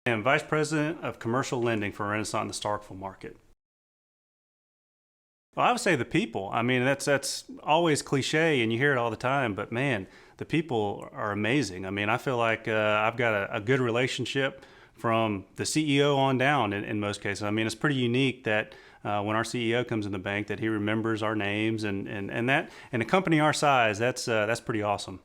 I am Vice President of Commercial Lending for Renaissance in the Starkville market. Well, I would say the people. I mean, that's always cliche, and you hear it all the time. But man, the people are amazing. I mean, I feel like I've got a good relationship from the CEO on down in most cases. I mean, it's pretty unique that when our CEO comes in the bank, that he remembers our names and that in a company our size, that's pretty awesome.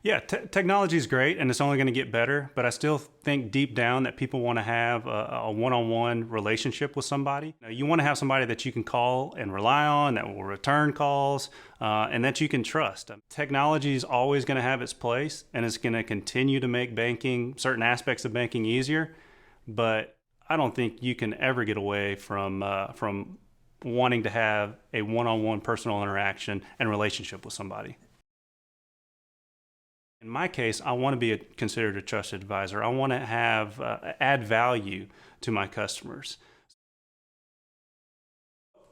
Yeah, technology is great and it's only going to get better, but I still think deep down that people want to have a one-on-one relationship with somebody. You want to have somebody that you can call and rely on, that will return calls, and that you can trust. Technology is always going to have its place and it's going to continue to make banking, certain aspects of banking easier, but I don't think you can ever get away from wanting to have a one-on-one personal interaction and relationship with somebody. In my case, I want to be considered a trusted advisor. I want to have add value to my customers.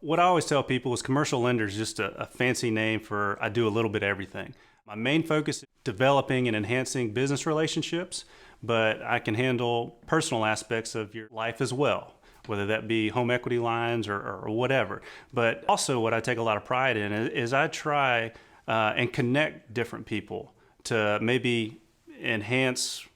What I always tell people is commercial lender is just a fancy name for I do a little bit of everything. My main focus is developing and enhancing business relationships, but I can handle personal aspects of your life as well, whether that be home equity lines or whatever. But also what I take a lot of pride in is I try and connect different people to maybe enhance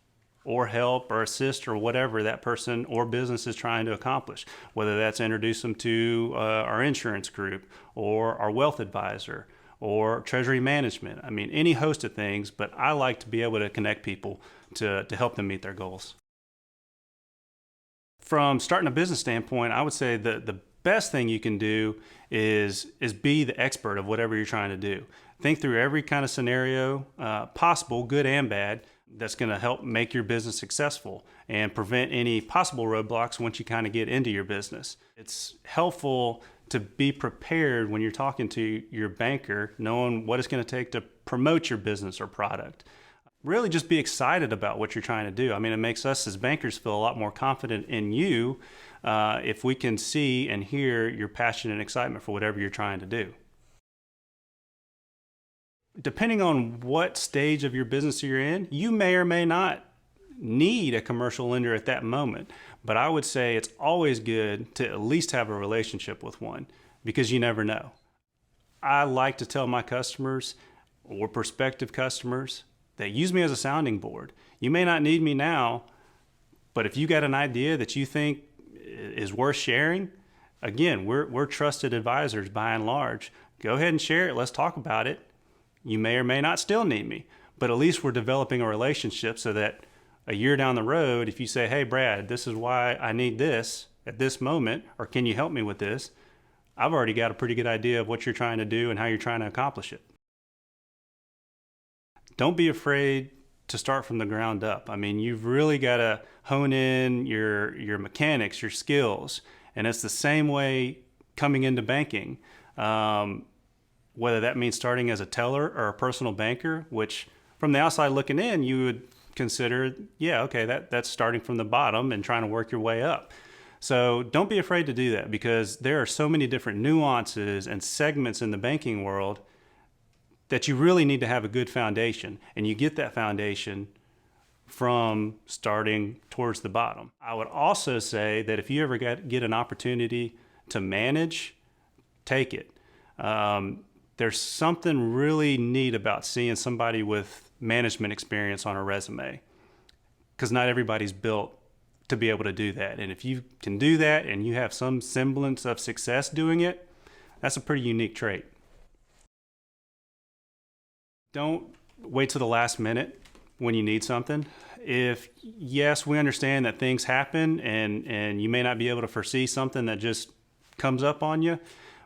or help or assist or whatever that person or business is trying to accomplish, whether that's introduce them to our insurance group or our wealth advisor or treasury management. I mean, any host of things, but I like to be able to connect people to help them meet their goals. From starting a business standpoint, I would say the best thing you can do is be the expert of whatever you're trying to do. Think through every kind of scenario possible, good and bad, that's going to help make your business successful and prevent any possible roadblocks once you kind of get into your business. It's helpful to be prepared when you're talking to your banker, knowing what it's going to take to promote your business or product. Really just be excited about what you're trying to do. I mean, it makes us as bankers feel a lot more confident in you if we can see and hear your passion and excitement for whatever you're trying to do. Depending on what stage of your business you're in, you may or may not need a commercial lender at that moment. But I would say it's always good to at least have a relationship with one because you never know. I like to tell my customers or prospective customers that use me as a sounding board. You may not need me now, but if you got an idea that you think is worth sharing, again, we're trusted advisors by and large. Go ahead and share it. Let's talk about it. You may or may not still need me, but at least we're developing a relationship so that a year down the road, if you say, hey, Brad, this is why I need this at this moment, or can you help me with this? I've already got a pretty good idea of what you're trying to do and how you're trying to accomplish it. Don't be afraid to start from the ground up. I mean, you've really got to hone in your mechanics, your skills, and it's the same way coming into banking. Whether that means starting as a teller or a personal banker, which from the outside looking in, you would consider, yeah, okay, that's starting from the bottom and trying to work your way up. So don't be afraid to do that because there are so many different nuances and segments in the banking world that you really need to have a good foundation. And you get that foundation from starting towards the bottom. I would also say that if you ever get an opportunity to manage, take it. There's something really neat about seeing somebody with management experience on a resume because not everybody's built to be able to do that. And if you can do that and you have some semblance of success doing it, that's a pretty unique trait. Don't wait till the last minute when you need something. If, yes, we understand that things happen and you may not be able to foresee something that just comes up on you,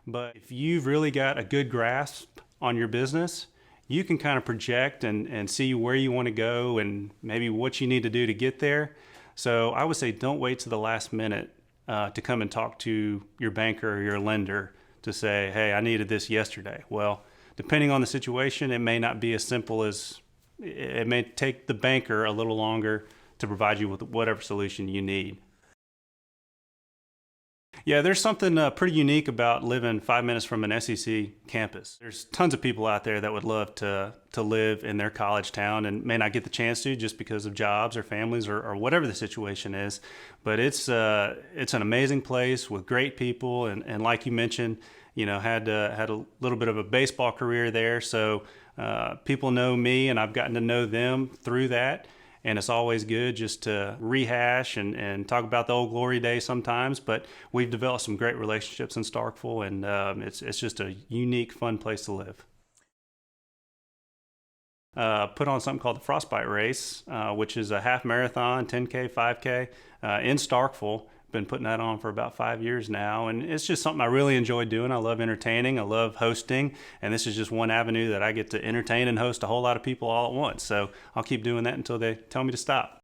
but if you've really got a good grasp on your business, you can kind of project and see where you want to go and maybe what you need to do to get there. So I would say don't wait to the last minute to come and talk to your banker or your lender to say, hey, I needed this yesterday. Well, depending on the situation, it may not be as simple as, it may take the banker a little longer to provide you with whatever solution you need. Yeah, there's something pretty unique about living 5 minutes from an SEC campus. There's tons of people out there that would love to live in their college town and may not get the chance to just because of jobs or families or whatever the situation is. But it's an amazing place with great people, and like you mentioned, had a little bit of a baseball career there, so people know me, and I've gotten to know them through that. And it's always good just to rehash and talk about the old glory days sometimes. But we've developed some great relationships in Starkville, and it's just a unique, fun place to live. Put on something called the Frostbite Race, which is a half marathon, 10K, 5K in Starkville. Been putting that on for about 5 years now, and it's just something I really enjoy doing. I love entertaining, I love hosting, and this is just one avenue that I get to entertain and host a whole lot of people all at once. So I'll keep doing that until they tell me to stop.